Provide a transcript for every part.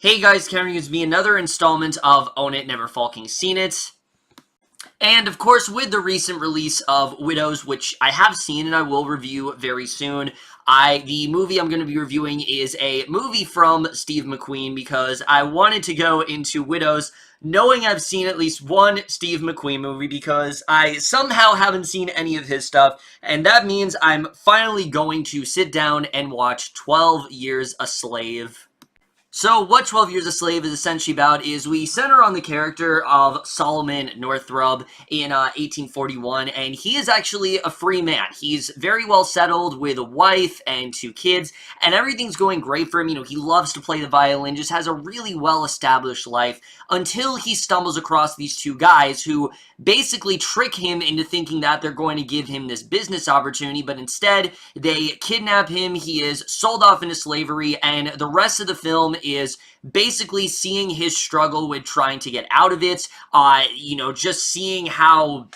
Hey guys, Cameron gives me another installment of Own It, Never Falking, Seen It. And of course, with the recent release of Widows, which I have seen and I will review very soon, the movie I'm going to be reviewing is a movie from Steve McQueen because I wanted to go into Widows knowing I've seen at least one Steve McQueen movie because I somehow haven't seen any of his stuff, and that means I'm finally going to sit down and watch 12 Years a Slave. So, what 12 Years a Slave is essentially about is we center on the character of Solomon Northrop in 1841, and he is actually a free man. He's very well settled with a wife and 2 kids, and everything's going great for him. You know, he loves to play the violin, just has a really well-established life, until he stumbles across these 2 guys who basically trick him into thinking that they're going to give him this business opportunity, but instead, they kidnap him, he is sold off into slavery, and the rest of the film is basically seeing his struggle with trying to get out of it, just seeing how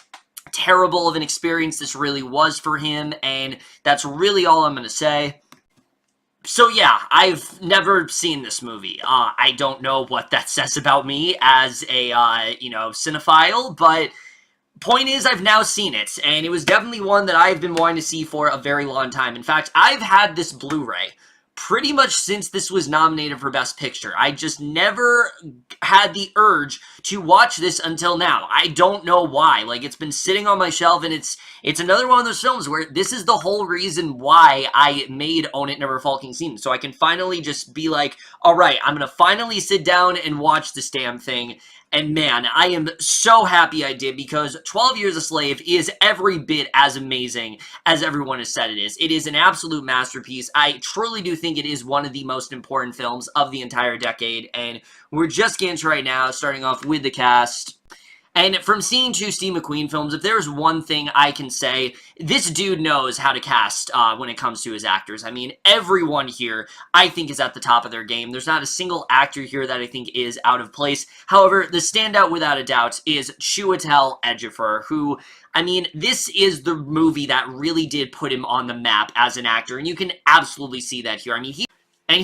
terrible of an experience this really was for him, and that's really all I'm going to say. So yeah, I've never seen this movie. I don't know what that says about me as a, cinephile, but point is, I've now seen it, and it was definitely one that I've been wanting to see for a very long time. In fact, I've had this Blu-ray pretty much since this was nominated for Best Picture. I just never had the urge to watch this until now. I don't know why. Like, it's been sitting on my shelf, and it's another one of those films where this is the whole reason why I made Own It, Never Falking, Seen It. So I can finally just be like, alright, I'm gonna finally sit down and watch this damn thing. And man, I am so happy I did because 12 Years a Slave is every bit as amazing as everyone has said it is. It is an absolute masterpiece. I truly do think it is one of the most important films of the entire decade, and we're just getting to right now, starting off with the cast. And from seeing 2 Steve McQueen films, if there's one thing I can say, this dude knows how to cast when it comes to his actors. I mean, everyone here, I think, is at the top of their game. There's not a single actor here that I think is out of place. However, the standout, without a doubt, is Chiwetel Ejiofor, who, I mean, this is the movie that really did put him on the map as an actor, and you can absolutely see that here. I mean,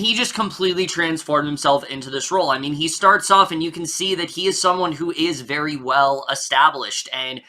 he just completely transformed himself into this role. I mean, he starts off and you can see that he is someone who is very well established, and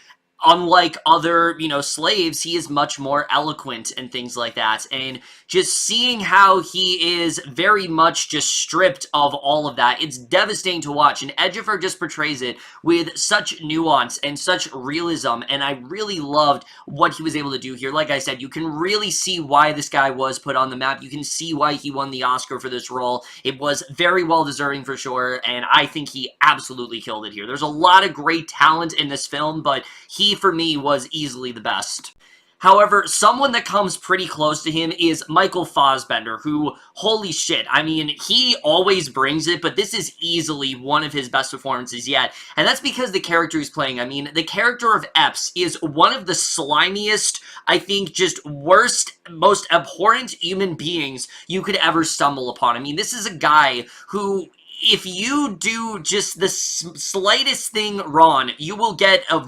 unlike other, slaves, he is much more eloquent and things like that. And just seeing how he is very much just stripped of all of that, it's devastating to watch. And Ejiofor just portrays it with such nuance and such realism, and I really loved what he was able to do here. Like I said, you can really see why this guy was put on the map. You can see why he won the Oscar for this role. It was very well deserving for sure, and I think he absolutely killed it here. There's a lot of great talent in this film, but he, for me, was easily the best. However, someone that comes pretty close to him is Michael Fassbender, who, holy shit, I mean, he always brings it, but this is easily one of his best performances yet, and that's because the character he's playing. I mean, the character of Epps is one of the slimiest, I think, just worst, most abhorrent human beings you could ever stumble upon. I mean, this is a guy who, if you do just the slightest thing wrong, you will get a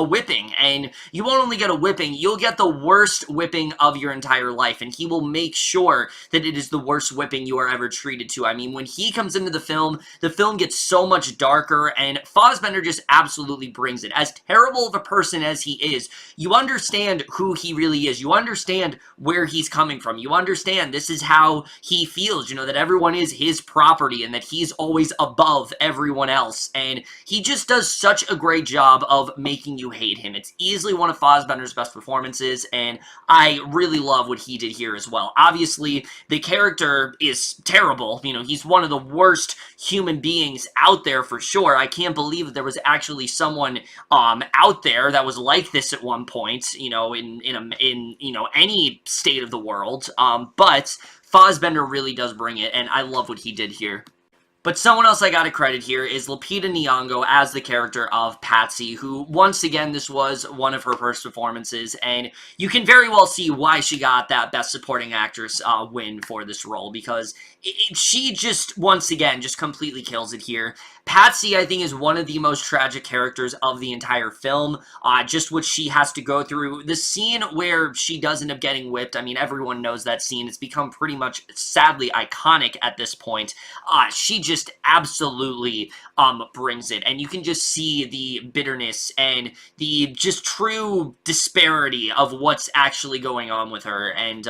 whipping, and you won't only get a whipping, you'll get the worst whipping of your entire life, and he will make sure that it is the worst whipping you are ever treated to. I mean, when he comes into the film gets so much darker, and Fassbender just absolutely brings it. As terrible of a person as he is, you understand who he really is. You understand where he's coming from. You understand this is how he feels, that everyone is his property, and that he's always above everyone else, and he just does such a great job of making you hate him. It's easily one of Fassbender's best performances, and I really love what he did here as well. Obviously, the character is terrible. He's one of the worst human beings out there for sure. I can't believe that there was actually someone out there that was like this at one point, in any state of the world, but Fassbender really does bring it, and I love what he did here. But someone else I gotta credit here is Lupita Nyong'o as the character of Patsy, who, once again, this was one of her first performances, and you can very well see why she got that Best Supporting Actress win for this role, because she just, once again, just completely kills it here. Patsy, I think, is one of the most tragic characters of the entire film. Just what she has to go through. The scene where she does end up getting whipped, I mean, everyone knows that scene. It's become pretty much, sadly, iconic at this point. She just absolutely brings it. And you can just see the bitterness and the just true disparity of what's actually going on with her. And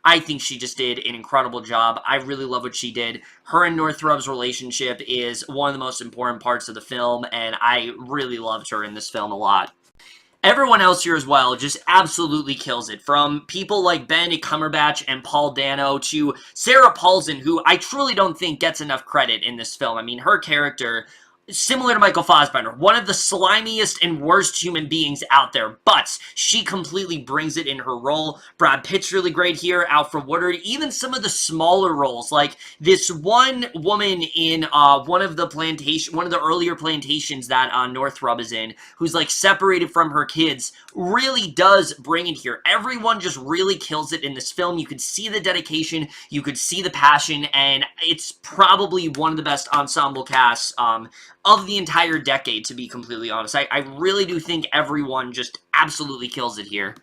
I think she just did an incredible job. I really love what she did. Her and Northrup's relationship is one of the most important parts of the film, and I really loved her in this film a lot. Everyone else here as well just absolutely kills it. From people like Benedict Cumberbatch and Paul Dano to Sarah Paulson, who I truly don't think gets enough credit in this film. I mean, her character, similar to Michael Fassbender, one of the slimiest and worst human beings out there, but she completely brings it in her role. Brad Pitt's really great here, Alfre, Woodard, even some of the smaller roles, like this one woman in one of the earlier plantations that Northrop is in, who's like separated from her kids, really does bring it here. Everyone just really kills it in this film. You could see the dedication, you could see the passion, and it's probably one of the best ensemble casts of the entire decade, to be completely honest. I really do think everyone just absolutely kills it here.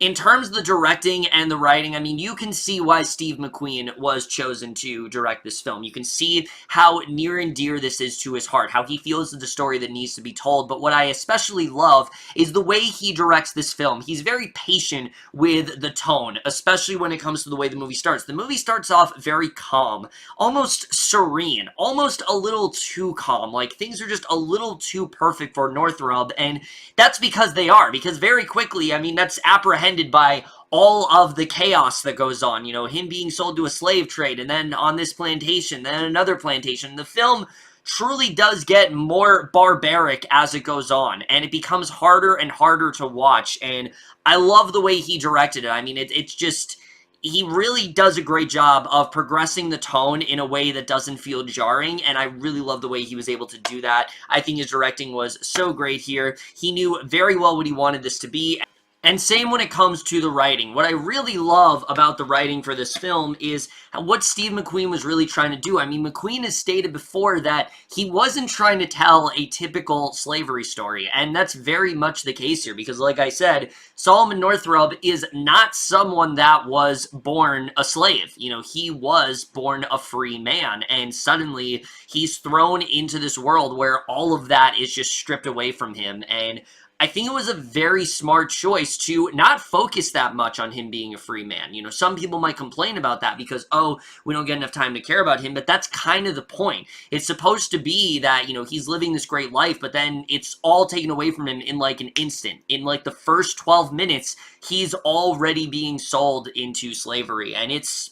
In terms of the directing and the writing, I mean, you can see why Steve McQueen was chosen to direct this film. You can see how near and dear this is to his heart, how he feels the story that needs to be told. But what I especially love is the way he directs this film. He's very patient with the tone, especially when it comes to the way the movie starts. The movie starts off very calm, almost serene, almost a little too calm. Like, things are just a little too perfect for Northrop, and that's because they are. Because very quickly, I mean, that's apprehended by all of the chaos that goes on, you know, him being sold to a slave trade, and then on this plantation, then another plantation. The film truly does get more barbaric as it goes on, and it becomes harder and harder to watch, and I love the way he directed it. I mean, it's just, he really does a great job of progressing the tone in a way that doesn't feel jarring, and I really love the way he was able to do that. I think his directing was so great here. He knew very well what he wanted this to be. And same when it comes to the writing. What I really love about the writing for this film is what Steve McQueen was really trying to do. I mean, McQueen has stated before that he wasn't trying to tell a typical slavery story, and that's very much the case here, because like I said, Solomon Northrop is not someone that was born a slave. You know, he was born a free man, and suddenly he's thrown into this world where all of that is just stripped away from him, and I think it was a very smart choice to not focus that much on him being a free man. You know, some people might complain about that because, oh, we don't get enough time to care about him, but that's kind of the point. It's supposed to be that, you know, he's living this great life, but then it's all taken away from him in like an instant. In like the first 12 minutes, he's already being sold into slavery, and it's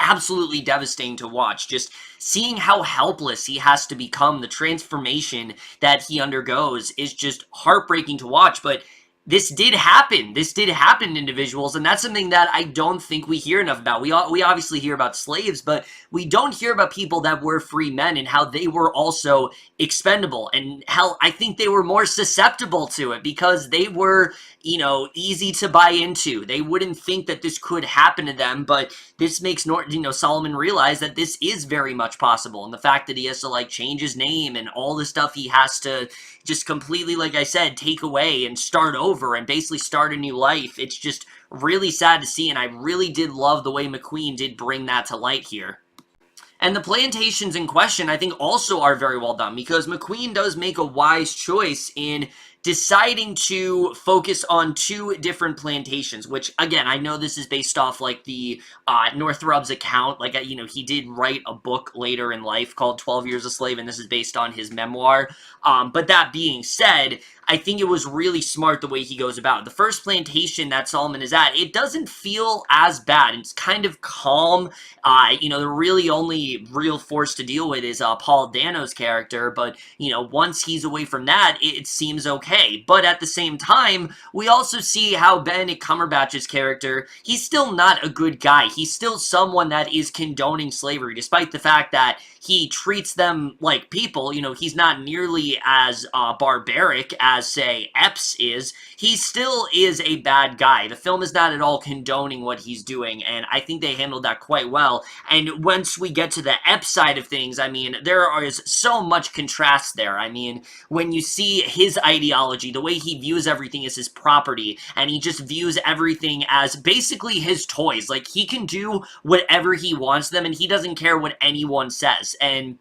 absolutely devastating to watch. Just seeing how helpless he has to become, the transformation that he undergoes is just heartbreaking to watch, but this did happen. This did happen to individuals, and that's something that I don't think we hear enough about. We obviously hear about slaves, but we don't hear about people that were free men and how they were also expendable, and how I think they were more susceptible to it because they were, you know, easy to buy into. They wouldn't think that this could happen to them, but this makes Solomon realize that this is very much possible, and the fact that he has to like change his name and all the stuff he has to just completely, like I said, take away and start over and basically start a new life. It's just really sad to see, and I really did love the way McQueen did bring that to light here. And the plantations in question, I think, also are very well done, because McQueen does make a wise choice in deciding to focus on two different plantations, which, again, I know this is based off, like, the Northrop's account. Like, you know, he did write a book later in life called 12 Years a Slave, and this is based on his memoir. But that being said, I think it was really smart the way he goes about it. The first plantation that Solomon is at, it doesn't feel as bad. It's kind of calm. You know, the really only real force to deal with is Paul Dano's character, but, you know, once he's away from that, it seems okay. But at the same time, we also see how Benedict Cumberbatch's character, he's still not a good guy. He's still someone that is condoning slavery, despite the fact that he treats them like people. You know, he's not nearly as barbaric as as, say, Epps is, he still is a bad guy. The film is not at all condoning what he's doing, and I think they handled that quite well. And once we get to the Epps side of things, I mean, there is so much contrast there. I mean, when you see his ideology, the way he views everything as his property, and he just views everything as basically his toys. Like, he can do whatever he wants them, and he doesn't care what anyone says. And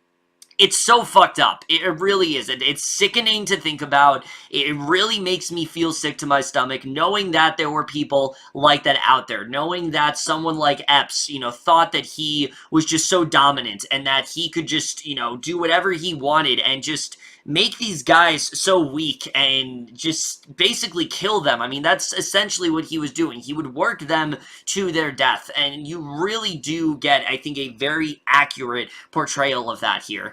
it's so fucked up. It really is. It's sickening to think about. It really makes me feel sick to my stomach, knowing that there were people like that out there, knowing that someone like Epps, you know, thought that he was just so dominant and that he could just, you know, do whatever he wanted and just make these guys so weak and just basically kill them. I mean, that's essentially what he was doing. He would work them to their death, and you really do get, I think, a very accurate portrayal of that here.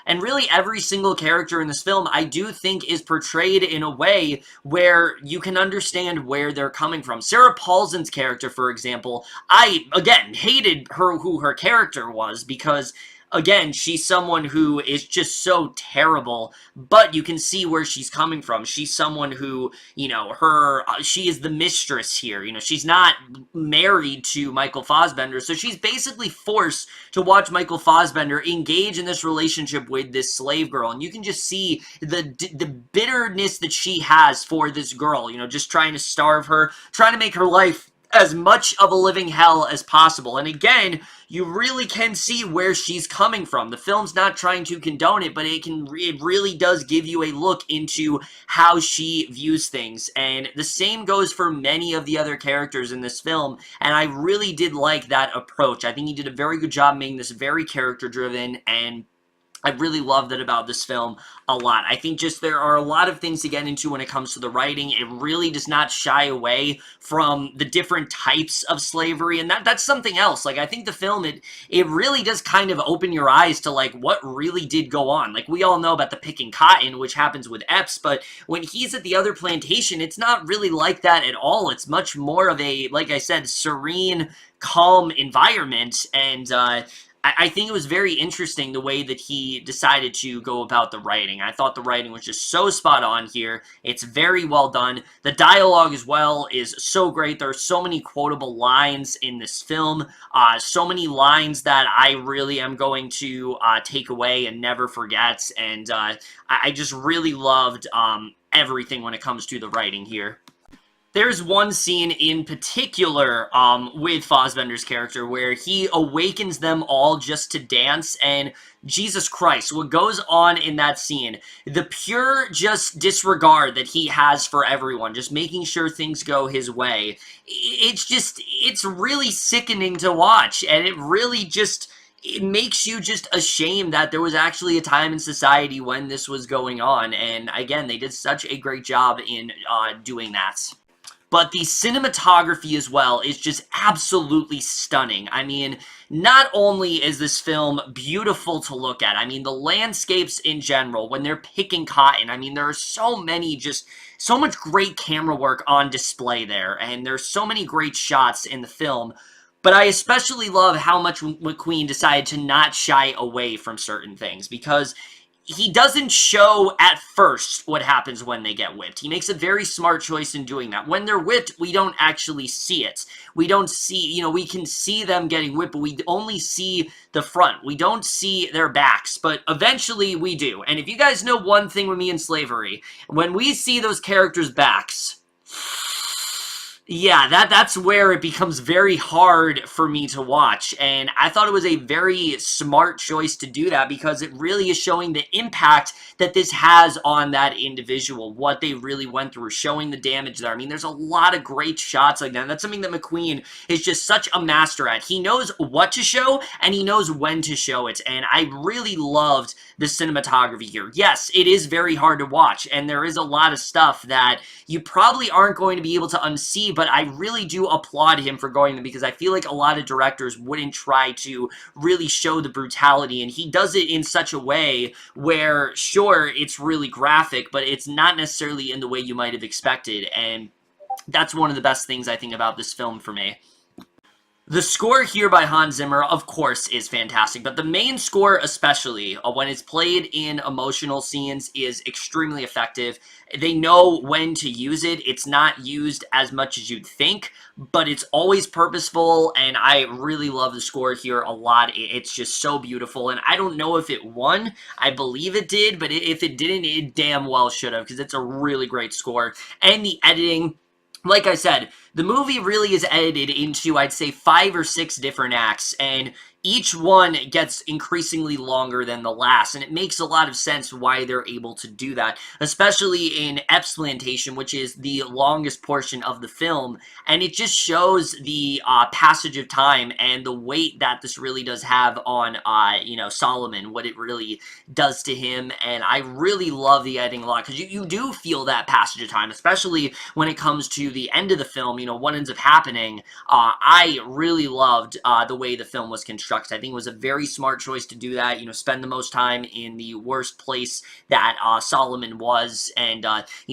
And really, every single character in this film, I do think, is portrayed in a way where you can understand where they're coming from. Sarah Paulson's character, for example, I, again, hated who her character was, because again, she's someone who is just so terrible, but you can see where she's coming from. She's someone who, you know, she is the mistress here. You know, she's not married to Michael Fassbender, so she's basically forced to watch Michael Fassbender engage in this relationship with this slave girl, and you can just see the bitterness that she has for this girl, you know, just trying to starve her, trying to make her life as much of a living hell as possible. And again, you really can see where she's coming from. The film's not trying to condone it, but it really does give you a look into how she views things. And the same goes for many of the other characters in this film, and I really did like that approach. I think he did a very good job making this very character-driven, and I really loved it about this film a lot. I think just there are a lot of things to get into when it comes to the writing. It really does not shy away from the different types of slavery, and that's something else. Like, I think the film, it really does kind of open your eyes to, like, what really did go on. Like, we all know about the picking cotton, which happens with Epps, but when he's at the other plantation, it's not really like that at all. It's much more of a, like I said, serene, calm environment, and I think it was very interesting the way that he decided to go about the writing. I thought the writing was just so spot on here. It's very well done. The dialogue as well is so great. There are so many quotable lines in this film. So many lines that I really am going to take away and never forget. And I just really loved everything when it comes to the writing here. There's one scene in particular with Fassbender's character where he awakens them all just to dance, and Jesus Christ, what goes on in that scene, the pure just disregard that he has for everyone, just making sure things go his way, it's really sickening to watch, and it really just, it makes you just ashamed that there was actually a time in society when this was going on, and again, they did such a great job in doing that. But the cinematography as well is just absolutely stunning. I mean, not only is this film beautiful to look at, I mean, the landscapes in general, when they're picking cotton, I mean, there are so many just, so much great camera work on display there, and there's so many great shots in the film. But I especially love how much McQueen decided to not shy away from certain things, because he doesn't show at first what happens when they get whipped. He makes a very smart choice in doing that. When they're whipped, we don't actually see it. We don't see, you know, we can see them getting whipped, but we only see the front. We don't see their backs, but eventually we do. And if you guys know one thing with me in slavery, when we see those characters' backs, yeah, that's where it becomes very hard for me to watch, and I thought it was a very smart choice to do that, because it really is showing the impact that this has on that individual, what they really went through, showing the damage there. I mean, there's a lot of great shots like that, and that's something that McQueen is just such a master at. He knows what to show, and he knows when to show it, and I really loved the cinematography here. Yes, it is very hard to watch, and there is a lot of stuff that you probably aren't going to be able to unsee, but I really do applaud him for going there, because I feel like a lot of directors wouldn't try to really show the brutality, and he does it in such a way where, sure, it's really graphic, but it's not necessarily in the way you might have expected, and that's one of the best things I think about this film for me. The score here by Hans Zimmer, of course, is fantastic, but the main score especially, when it's played in emotional scenes, is extremely effective. They know when to use it. It's not used as much as you'd think, but it's always purposeful, and I really love the score here a lot. It's just so beautiful, and I don't know if it won. I believe it did, but if it didn't, it damn well should have, because it's a really great score. And the editing, like I said, the movie really is edited into, I'd say, 5 or 6 different acts, and each one gets increasingly longer than the last, and it makes a lot of sense why they're able to do that, especially in Explantation, which is the longest portion of the film, and it just shows the passage of time and the weight that this really does have on, Solomon, what it really does to him, and I really love the editing a lot, because you do feel that passage of time, especially when it comes to the end of the film, what ends up happening. I really loved the way the film was constructed. I think it was a very smart choice to do that, spend the most time in the worst place that Solomon was, and,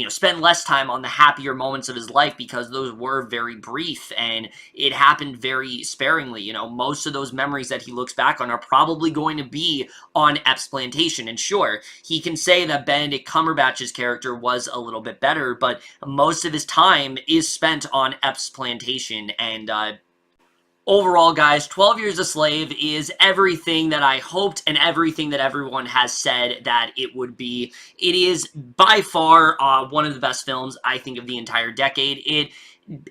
spend less time on the happier moments of his life, because those were very brief, and it happened very sparingly. Most of those memories that he looks back on are probably going to be on Explantation, and sure, he can say that Benedict Cumberbatch's character was a little bit better, but most of his time is spent on Explantation, and, overall, guys, 12 Years a Slave is everything that I hoped and everything that everyone has said that it would be. It is by far one of the best films, I think, of the entire decade. It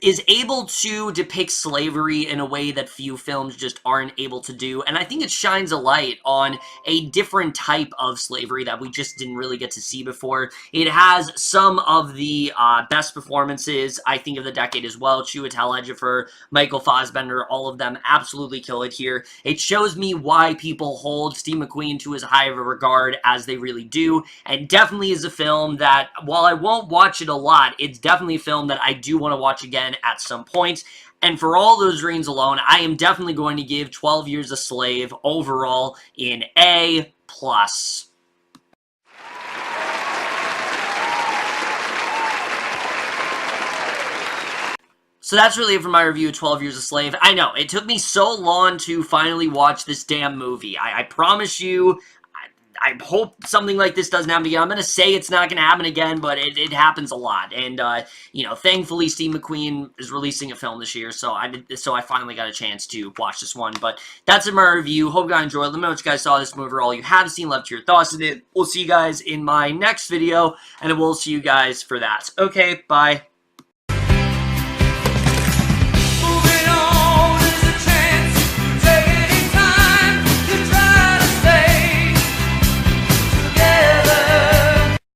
is able to depict slavery in a way that few films just aren't able to do, and I think it shines a light on a different type of slavery that we just didn't really get to see before. It has some of the best performances, I think, of the decade as well. Chiwetel Ejiofor, Michael Fassbender, all of them absolutely kill it here. It shows me why people hold Steve McQueen to as high of a regard as they really do, and definitely is a film that, while I won't watch it a lot, it's definitely a film that I do want to watch again at some point. And for all those reasons alone, I am definitely going to give 12 Years a Slave overall an A+. So that's really it for my review of 12 Years a Slave. I know, it took me so long to finally watch this damn movie. I promise you, I hope something like this doesn't happen again. I'm going to say it's not going to happen again, but it happens a lot. And, thankfully Steve McQueen is releasing a film this year, so I finally got a chance to watch this one. But that's it, my review. Hope you guys enjoyed. Let me know what you guys saw of this movie, or all you have seen, left your thoughts on it. We'll see you guys in my next video, and we'll see you guys for that. Okay, bye.